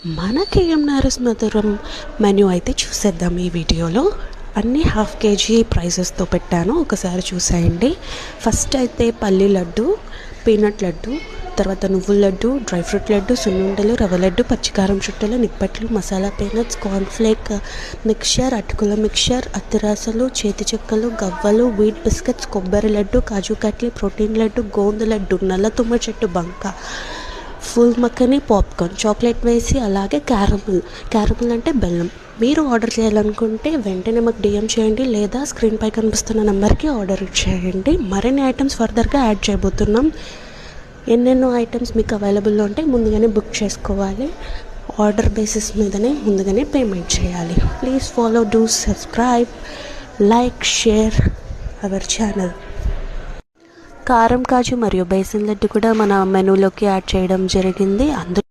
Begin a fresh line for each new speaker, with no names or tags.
మన కేఎంఆర్ఎస్ మధురం మెన్యూ అయితే చూసేద్దాం ఈ వీడియోలో. అన్నీ హాఫ్ కేజీ ప్రైజెస్తో పెట్టాను, ఒకసారి చూసేయండి. ఫస్ట్ అయితే పల్లి లడ్డు, పీనట్ లడ్డు, తర్వాత నువ్వుల లడ్డు, డ్రై ఫ్రూట్ లడ్డు, సున్నుండలు, రవ్వ లడ్డు, పచ్చికారం చుట్టలు, నిప్పట్లు, మసాలా పీనట్స్, కార్న్ఫ్లేక్ మిక్చర్, అటుకుల మిక్చర్, అత్తిరాసలు, చేతి చెక్కలు, గవ్వలు, వీట్ బిస్కెట్స్, కొబ్బరి లడ్డు, కాజు కట్లీ, ప్రోటీన్ లడ్డు, గోందు లడ్డు, నల్ల తుమ్మ చెట్టు బంక, ఫుల్ మక్కని, పాప్కార్న్, చాక్లెట్ వేసి, అలాగే క్యారమిల్ అంటే బెల్లం. మీరు ఆర్డర్ చేయాలనుకుంటే వెంటనే మాకు డిఎం చేయండి, లేదా స్క్రీన్పై కనిపిస్తున్న నెంబర్కి ఆర్డర్ చేయండి. మరిన్ని ఐటమ్స్ ఫర్దర్గా యాడ్ చేయబోతున్నాం. ఎన్నెన్నో ఐటమ్స్ మీకు అవైలబుల్లో ఉంటే ముందుగానే బుక్ చేసుకోవాలి. ఆర్డర్ బేసిస్ మీదనే ముందుగానే పేమెంట్ చేయాలి. Please follow, do subscribe, like, share our channel. కారం కాజు మరియు బేసిన్ లడ్డు కూడా మన మెనూలోకి యాడ్ చేయడం జరిగింది. అందులో